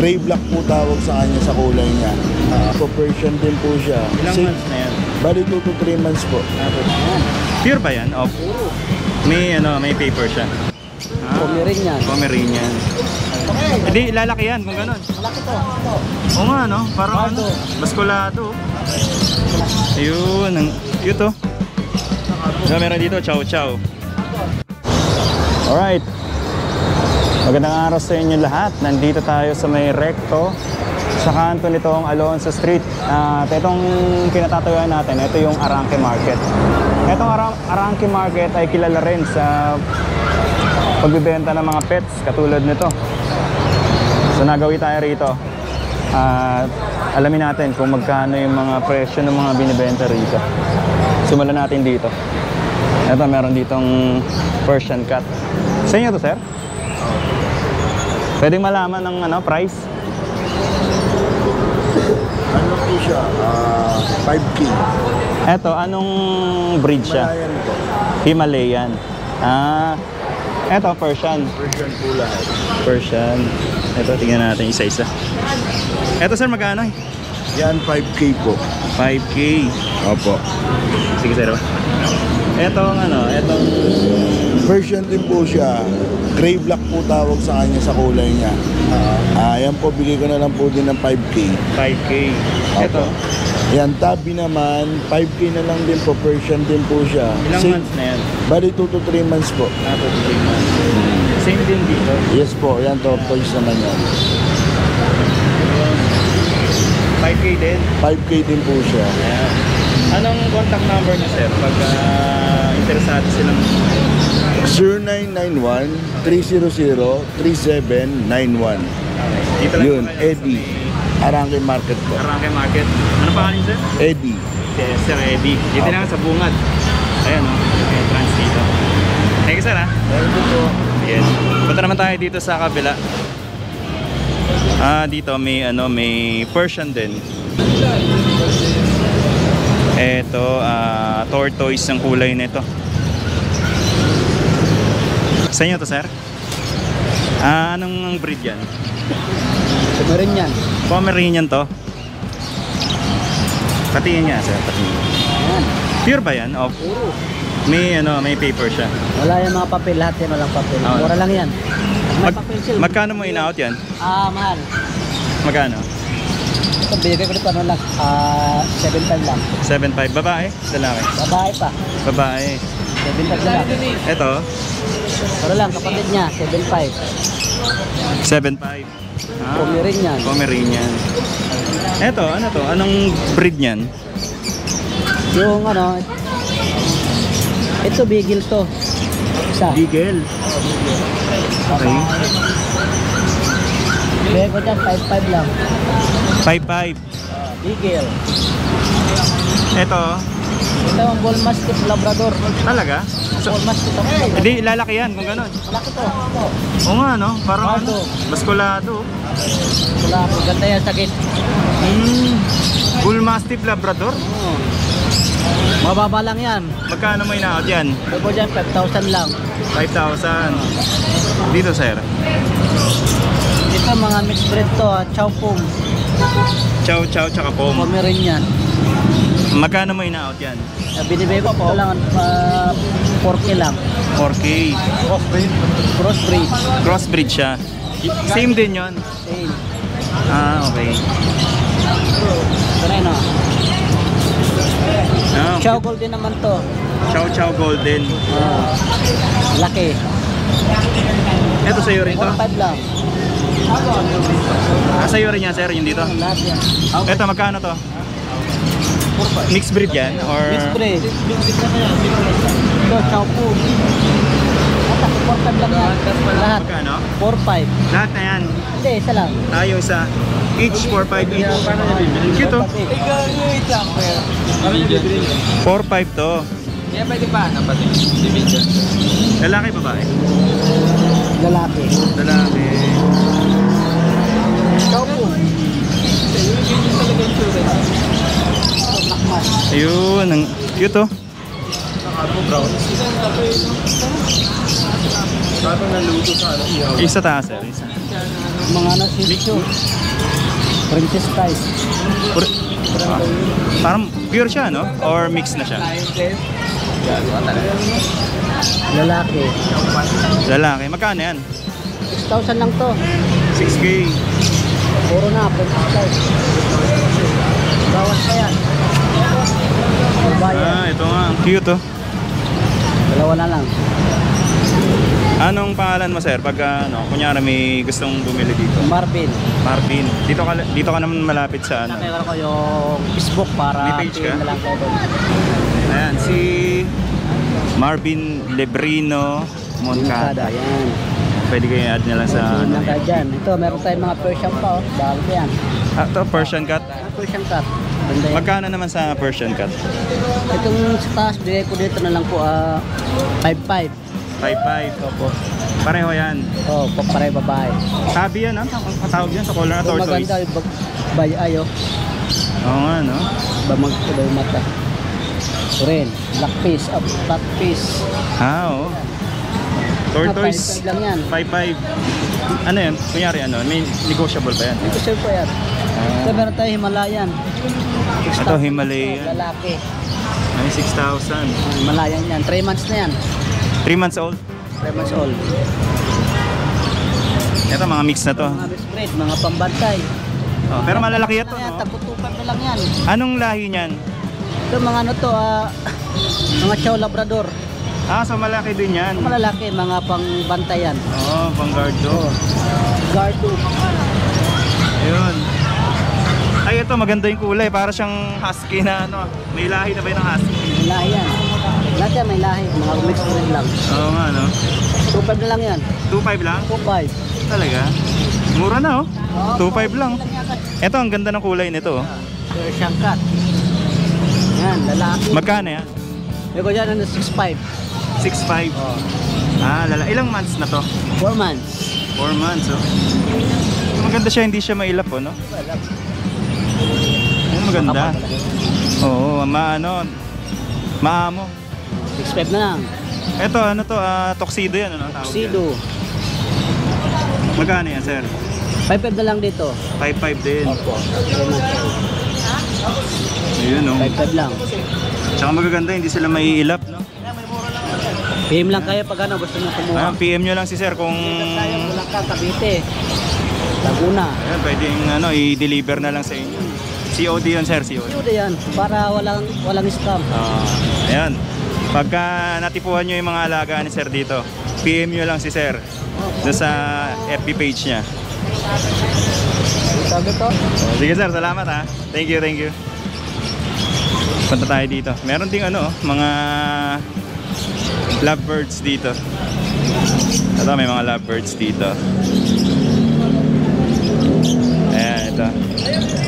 Gray black po tawag sa kanya sa kulay niya. Persian din po siya. Ilang months na yan? Bali 2 to 3 months po. Pure ba yan? Oh. May paper siya. Pomeranian. Pomeranian. Hindi, lalaki yan kung gano'n. Malaki to. Oo nga, no? Parang baskulado. Ayun, cute oh. So, meron dito, chow chow. Alright. Magandang araw sa inyo lahat. Nandito tayo sa may Recto, sa kanto nitong Alonso Street. At itong kinatatayuan natin, ito yung Arangke Market. Itong Arangke Market ay kilala rin sa pagbibenta ng mga pets katulad nito. So nagawi tayo rito at alamin natin kung magkano yung mga presyo ng mga binibenta rito. Simulan natin dito. Ito, meron ditong Persian cat. Sa inyo to, sir? Pwedeng malaman ng price? Ano po siya? 5K. Ito, anong breed siya? Himalayan po. Himalayan. Ito, Persian. Persian po lahat. Persian. Ito, tingnan natin isa-isa. Ito, sir, magkano? Yan 5K po. 5K. Opo. Sige, sir. Etong Persian din po siya. Gray black po tawag sa kanya sa kulay niya. Yan po, bigay ko na lang po din ng 5K. 5K. Ito. Yan, tabi naman, 5K na lang din po. Persian din po siya. Ilang months na yan? Bali 2 to 3 months po. 2 to 3 months. Same din dito? Yes po, yan, tortoise naman yan. 5K din? 5K din po siya. Ayan. Anong contact number niyo, sir? Pag interesado silang... 0991-300-3791. Dito lang Yun, po kayo Eddie. Arangke Market po. Arangke Market. Ano pangalan niyo, sir? Eddie. Sir Eddie. Dito lang sa Bungad. Ayan, no? Entrance dito. Thank you, sir, ha? Thank you po. Yes. Punta naman tayo dito sa kabila. Dito may Persian din. Ito, tortoise ang kulay nito. Sa inyo to, sir? Anong breed yan? Pomeranian. Pomeranian to? Patingin niya, sir. Patingin. Ayan. Pure ba yan? Oh. Puro. May paper siya. Wala yung mga papel. Lahat yan walang papel. Mura lang yan. May papel sila. Magkano mo in-out yan? Mahal. Magkano? Ito, binigay ko dito lang. 7.5 lang. 7.5. Babae? Lalaki? Babae pa. Babae. 7.5 lang. Ito? Mura lang, kapatid niya. 7.5. 7.5. Pomeranian. Pomeranian. Ito, ano to? Anong breed niyan? Yung ito Beagle to. Isa. Beagle. Okay. Bigay ko dyan, 5.5 lang. 5.5. Beagle. Ito, Ito ang Bull Mastiff Labrador. talaga? Bull Mastiff Labrador. Hindi, lalaki yan kung gano'n. Malaki to. Oo nga, no? Parang Baskulado. baskulado. Wala po, ganda yan sakit. Bull Mastiff Labrador? Mababa lang yan. Magkano mo in-out yan? Bigay ko dyan, 5,000 lang. 5,000. Dito, sir. Ito mga mixed breed to, Chow Pum. Chow Chow tsaka Pom. Pomeranian. Magkano mo in-out yan? Binibigay ko po lang 4K lang. 4K. Crossbreed. Crossbreed siya. Same din yon. Same. Okay. Ito na yun, Ah, Chow Golden naman to. Chow Chow Golden. Laki. Ito sa'yo rin to? 4.5 lang. Sa'yo rin yan, sir, yung dito? Lahat yan. Ito, magkano to? Mixed breed yan? Or... Mixed breed. Ito, Chow Pum. Ito, 4.5 lang yan. Lahat. Magkano? 4.5. Lahat na yan. Hindi, isa lang. Yung isa. Each 4.5 each. Cute to. 4.5 to. Kaya pwede pa, kapatid. Lalaki, babae? Lalaki. Lalaki. Chow Pum. Ayun, ang cute to. Isa taas, sir. Isa. Mga nasisyo. Princess price. Parang pure siya, no? Or mix na siya? Lalaki. Lalaki. Magkano yan? 6,000 lang to. 6K. Puro na, princess price. Bawas pa yan. Bayan. Ito nga. Ang cute, oh. Dalawa na lang. Anong pangalan mo, sir? Pag, kunyari may gustong bumili dito. Marvin. Marvin. Dito ka naman malapit sa ano. Nakikita ko yung Facebook para May page ka? PM na lang kayo doon. Ayan, si Marvin Lebrino Moncada. Yan. Pwede kayo i-add nyo lang sa PM lang kayo dyan. Ito, meron tayong mga Persian pa. Oh. Dahil ko yan. Ito, Persian cat. Persian cat. Ganda yan. Magkano naman sa Persian cat? Itong sa taas, bigay ko dito na lang po 5,500. 5'5". Opo. Pareho yan. Oh, pare babae. Tabi yan, ang patawag yan sa collar at Kung tortoise. maganda yung ayo. Oo nga, no? Iba yung mata. Ren, black piece, black piece. Oo. Tortoise. 5,500 lang yan. 5'5". Ano yan? Kunyari ano? May negotiable pa yan. Ito sir po yan. Ito meron tayo Himalayan. Ito, Himalayan. Lalaki. May 6,000. Himalayan yan. 3 months na yan. 3 months old. 3 months old. Ito, mga mix na to. Mga best breed, mga pambantay. Oh, pero malalaki ito, Yan, no? taputupan na lang yan. Anong lahi niyan? Ito mga ano to, mga Chow Labrador. So malaki din yan. Malalaki, mga pangbantay yan. Oo, Vanguardo. Gardo. Ayun. Ay, ito, maganda yung kulay. Para siyang husky na ano. May lahi na ba yung husky? May lahi yan. Lahat yan may lahi. Mga mixed breed lang. Oo nga, no? 2,500 na lang yan. 2.5 lang? 2,500. Talaga? Mura na, oh. Oo, 2.5 lang. Ito, ang ganda ng kulay nito, oh. Persian cat. Yan, lalaki. Magkano yan? May ko dyan, 6,500. 6.5. Ilang months na to? 4 months. 4 months, oh. Maganda siya, hindi siya mailap, oh, no? Maganda. Oo, maamo. 6,500 na lang. Ito, ano to? Tuxedo yan, ano? Tawag yan. Sido. Magkano yan, sir? 5,500 na lang dito. 5.5 din. Opo. Ayun, oh. 5,500 lang. Tsaka magaganda, hindi sila maiilap, no? PM lang kayo pag ano, gusto nyo kumuha. PM nyo lang si sir kung... Tayo, Bulacan, Cavite. Laguna. Ayan, pwedeng i-deliver na lang sa inyo. COD yun, sir, COD. Yun yan, para walang scam. Ayan. Pagka natipuhan nyo yung mga alaga ni sir dito, PM nyo lang si sir doon sa FB page niya. Sabi to? Sige sir, salamat ha. Thank you, thank you. Punta tayo dito. Meron ding mga lovebirds dito. Ito, may mga lovebirds dito. Ayan, ito.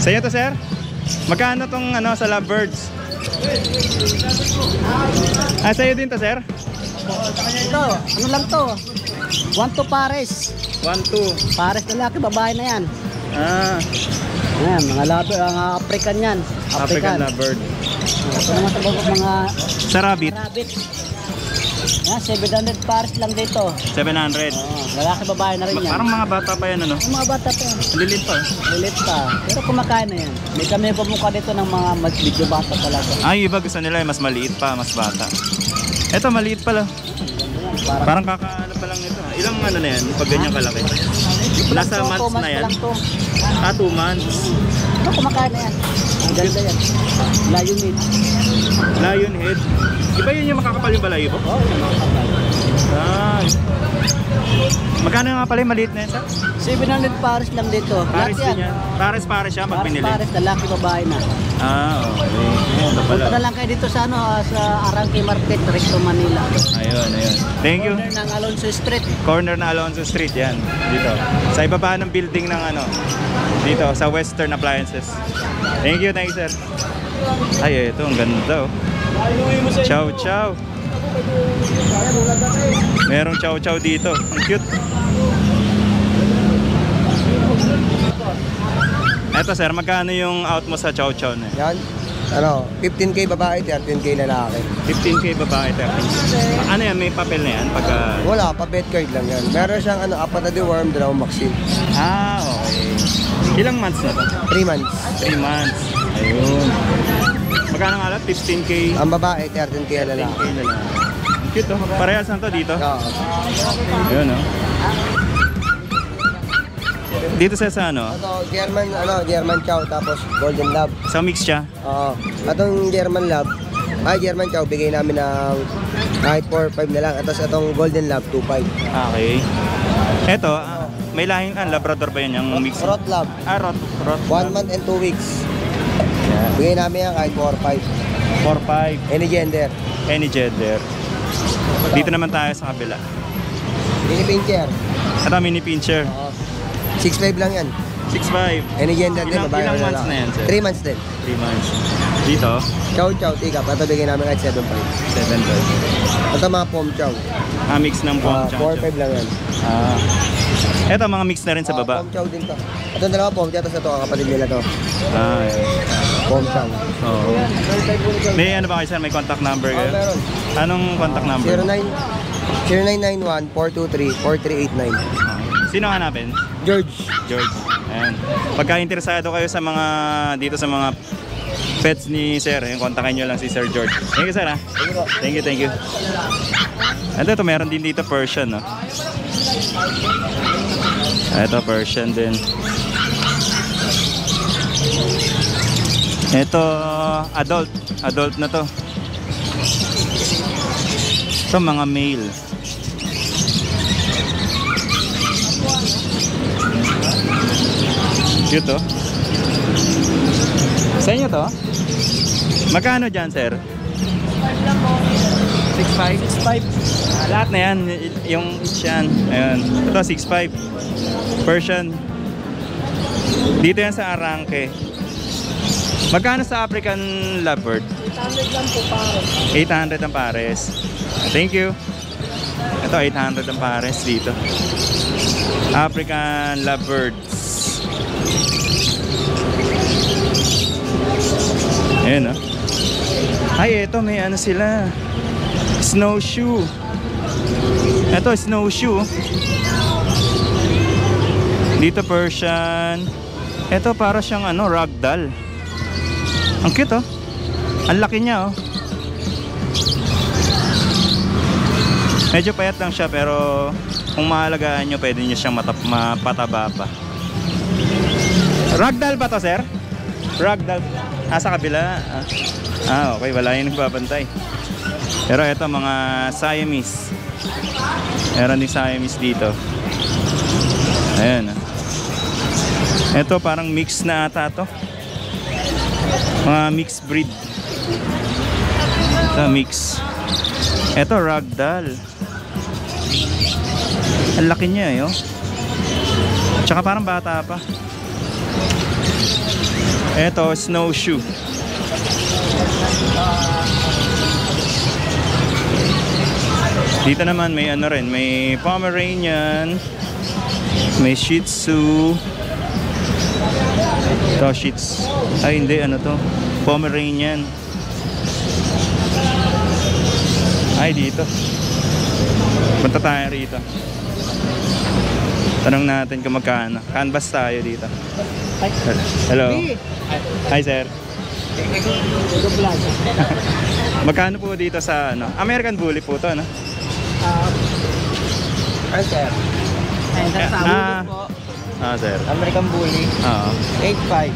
Sa'yo to, sir? Magkano tong sa lovebirds? Sa'yo din to, sir? Ito, ano lang to? 1-2 pares. 1-2. Pares lalaki, babae na yan. Ayan, mga African yan. African lovebird. Ito naman sa baba mga Sa rabbit? rabbit. Yan, 700 pares lang dito. 700. Lalaki, babae na rin yan. Parang mga bata pa yan, ano? Yung mga bata pa yan. Lilit pa. Lilit pa. Pero kumakain na yan. May kami pamukha dito ng mga medyo bata talaga. Iba gusto nila mas maliit pa, mas bata. Ito, maliit pala. Parang kakaano pa lang ito. Ilang na yan, pag ganyan kalaki? Nasa months na yan? 2 months. Ano, kumakain na yan. Ang ganda yan. Lion meat. Lion head. Iba yun yung makakapal yung balayo po? Oo, yung makakapal. Magkano nga pala yung maliit na yan, sir? 700 pares lang dito. Pares Lahat din yan. Pares siya pag pinili. Pares, lalaki, babae na. Okay. Ito pala. Punta na lang kayo dito sa sa Arangke Market, Recto, Manila. Ayun. Thank you. Corner ng Alonso Street. Corner na Alonso Street, yan. Dito. Sa ibaba ng building ng dito, sa Western Appliances. Thank you, sir. Ay, ito, ang ganda, oh. Chow chow. Merong chow chow dito. Ang cute. Eto sir, magkano yung out mo sa chow chow na? Yan. Ano, 15K babae, 13K lalaki. 15K babae, 13K. Ano yan, may papel na yan? Pagka... Wala, pa vet card lang yan. Meron siyang ano, apat na deworm, dalawang vaccine. Okay. Ilang months na to? 3 months. 3 months. Ayun. Magkano nga lang? 15K? Ang babae, 13K lalaki. 15K na lang. Cute oh. Parehas na to dito? Oo. Ayun oh. Dito sa ano? Ito, German Chow, tapos Golden Lab. Sa mix siya? Oo. Atong German Chow, bigay namin ng kahit 4-5 na lang. At tapos itong Golden Lab, 2-5. Okay. Eto, may lahing Labrador ba yun yung mix? Rot Lab, Rot. 1 month and 2 weeks. Yeah. Bigay namin yan kahit 4-5. 4-5. Any gender. Any gender. Dito naman tayo sa kabila. Mini pincher. Ito, mini pincher. Oo. 6'5 lang yan. 6'5". Any gender din, babae Ilang o months lalaki. na yan, sir? 3 months din. 3 months. Dito, Chow Chow, tika. Ito bigay namin kahit 7'5. 7'5". Ito mga Pom Chow. Mix ng Pom Chow. 4'5 lang yan. Ito, mga mix na rin sa baba. Pom Chow din to. Ito dalawa Pom Chow, tapos ito ang kapatid nila to. Ayan. Pom Chow. Oo. May ano ba kayo, sir? May contact number kayo? Meron. Anong contact number? 0991-423-4389. Sino hanapin? George. George. Ayan. Pagka interesado kayo sa mga dito sa mga pets ni Sir, yung kontakin nyo lang si Sir George. Thank you, Sir, ha? Thank you. Ito, meron din dito Persian, no? Ito, Persian din. Ito, adult na to. Ito, mga male. Cute, oh. Sa inyo to? Magkano dyan, sir? 6'5"? 6'5". Lahat na yan. Yung each yan. Ayan. Ito, 6'5". Persian. Dito yan sa Arranque. Magkano sa African Lovebird? 800 lang po pares. 800 ang pares. Thank you. Ito, 800 ang pares dito. African Lovebirds. Ayan, oh. Ay, ito, may ano sila. Snowshoe. Ito, snowshoe. Dito, Persian. Ito, para siyang ano, ragdoll. Ang cute, oh. Ang laki niya, oh. Medyo payat lang siya, pero kung mahalagaan nyo, pwede nyo siyang mapataba pa. Ragdoll ba to, sir? Ragdoll. Sa kabila. Okay. Wala yung nagbabantay. Pero ito, mga Siamese. Meron din Siamese dito. Ayan. Ito, parang mix na ata to. Mga mixed breed. Ito, mix. Ito, ragdoll. Ang laki niya, eh, oh. Tsaka parang bata pa. Ito, snowshoe. Dito naman may ano rin, may Pomeranian, may Shih Tzu. Ito, Shih Tzu. Ay, hindi, ano to? Pomeranian. Ay, dito. Punta tayo rito. Tanong natin kung magkano. Canvas tayo dito. Hello. Hi, sir. Magkano po dito sa ano? American Bully po to, no? Ay, sir. Ayun, sa ulit po. Sir. American Bully. Oo. 8'5".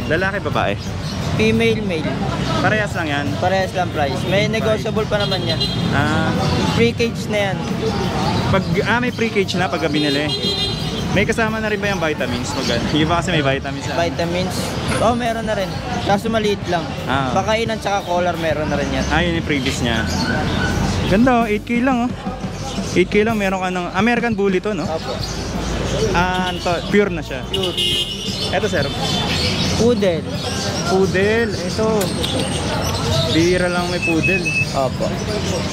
8'5". Lalaki, babae? Female, male. Parehas lang yan. Parehas lang price. May negotiable pa naman yan. Free cage na yan. May pre-cage na pag binili. May kasama na rin ba yung vitamins? Yung iba kasi may vitamins na. Vitamins. Meron na rin. Kaso maliit lang. Pakainan tsaka collar meron na rin yan. Yun yung previous niya. Ganda, oh. 8K lang, oh. 8K lang, meron ka ng American Bully to, no? Opo. Pure na siya. Cute. Eto, sir. Poodle. Poodle. Ito. Bihira lang may poodle. Opo.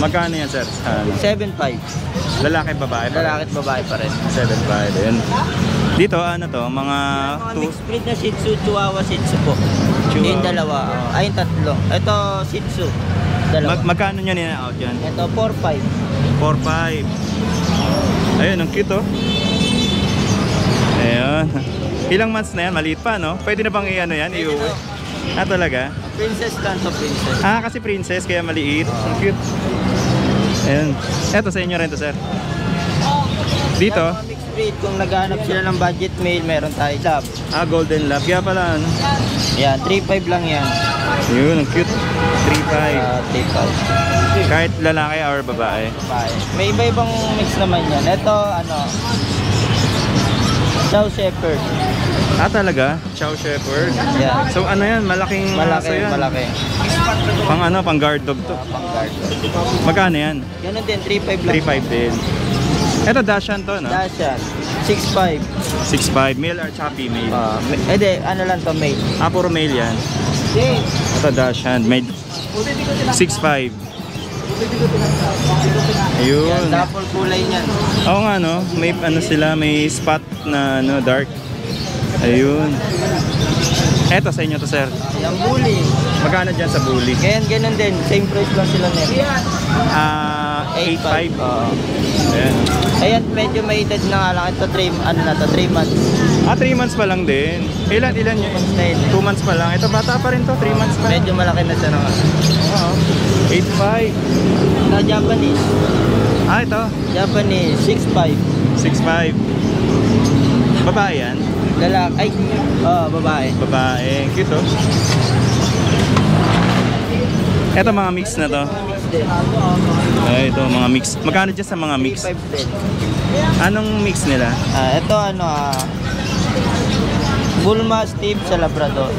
Magkano yan, sir? 7'5". Lalaki, babae? Lalaki at babae pa rin. 7'5". Ayun. Dito, ano to? Mga Mga mixed breed na Shih Tzu, Chihuahua, Shih Tzu po. Yung dalawa. Ay, yung tatlo. Ito, Shih Tzu. Dalawa. Magkano nyo nina-out yan? Ito, 4-5. 4-5. Ayun, ang cute oh. Ayun. Ilang months na yan? Maliit pa, no? Pwede na bang i-ano yan? Iuwi? Ah, talaga? Princess lang to, princess. Ah, kasi princess, kaya maliit. Ang cute. Ayun. Eto sa inyo rin to, sir. Dito? Yan, mga mixed breed. Kung naghahanap sila ng budget mail, meron tayo lab. Ah, golden lab. Kaya pala, ano? Yan, 3-5 lang yan. Yun, ang cute. 3-5. 3-5. Kahit lalaki or babae. Bye. May iba-ibang mix naman yan. Ito, Chow Shepherd. Ah, talaga? Chow Shepherd. Yan. So, ano yan? Malaking aso Malaki, yan. malaki. Pang ano? Pang guard dog to. Pang-guard. Magkano yan? Ganun din, 3-5 lang. 3-5 din. Ito, Dashan to, no? Dashan, 6'5". 6'5". Male or tsaka female? Ano lang to, mate. Ah, puro male yan. Ito, Dashan. May 6'5". Ayun. Yan, double kulay niyan. Oo nga, no? May ano sila, may spot na ano, dark. Ayun. Eto, sa inyo to, sir. Yan, bully. Magkano dyan sa bully? Ganun din, same price lang sila nito. Ah, 8'5". Ayan. Ayan, medyo may edad na nga lang. Ito, 3 months. Ah, 3 months pa lang din. Ilan yun? 2 months pa lang. Ito, bata pa rin to, 3 months pa lang. Medyo malaki na siya na nga. Oo. 8'5". Ito, Japanese. Ah, ito. Japanese, 6'5". 6'5". Babae yan? Lalaki, ay, babae. Babae. Cute oh. Ito mga mix na to. Ay, ito mga mix. Magkano dyan sa mga mix? 3'5 din. Anong mix nila? Ito, Bull Mastiff sa Labrador.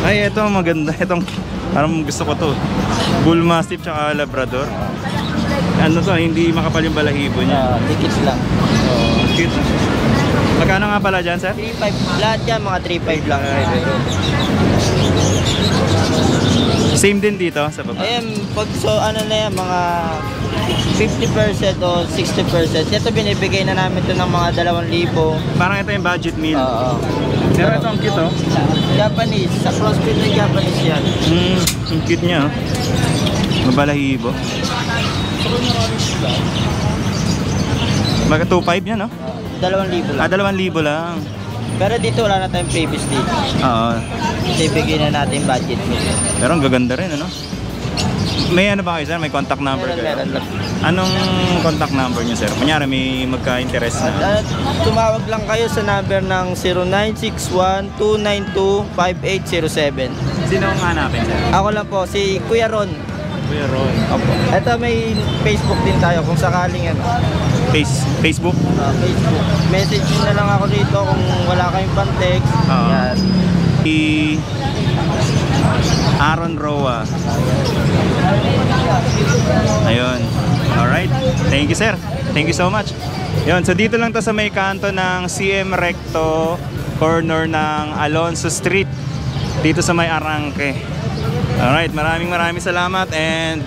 Ay, ito maganda. Itong parang gusto ko to. Bull Mastiff tsaka Labrador. Ano to, hindi makapal yung balahibo niya. Dikit lang. Oh, cute. Magkano nga pala dyan, sir? 3'5. Lahat yan, mga 3'5 lang. Same din dito sa baba. Ayan, pag na yan, mga 50% o 60%. Ito binibigay na namin ito ng mga 2,000. Parang ito yung budget meal. Oo. Pero ito ang cute oh. Japanese, sa crossfit na Japanese yan. Ang cute niya oh. Mabalahibo. Mga 2.5 yan no? 2,000 lang. Ah, 2,000 lang. Pero dito wala na tayong previous dito. Oo. Ibigay na natin budget mo. Pero ang gaganda rin ano? May ano ba kayo sir? May contact number kayo? Meron lang. Anong contact number niyo sir? Kunyari may magka-interest na. Tumawag lang kayo sa number ng 0961-292-5807. Sino ang hanapin sir? Ako lang po, si Kuya Ron. Kuya Ron. Opo. Ito may Facebook din tayo kung sakaling Facebook? Facebook. Message nyo na lang ako dito kung wala kayong pan-text. Yan. Si Aaron Roa. Ayun. Alright. Thank you sir. Thank you so much. Yun. So dito lang to sa may kanto ng CM Recto corner ng Alonso Street. Dito sa may Arangke. Alright. Maraming salamat and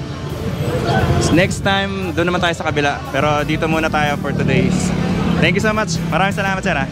next time doon naman tayo sa kabila. Pero dito muna tayo for today's. Thank you so much. Maraming salamat sir ha.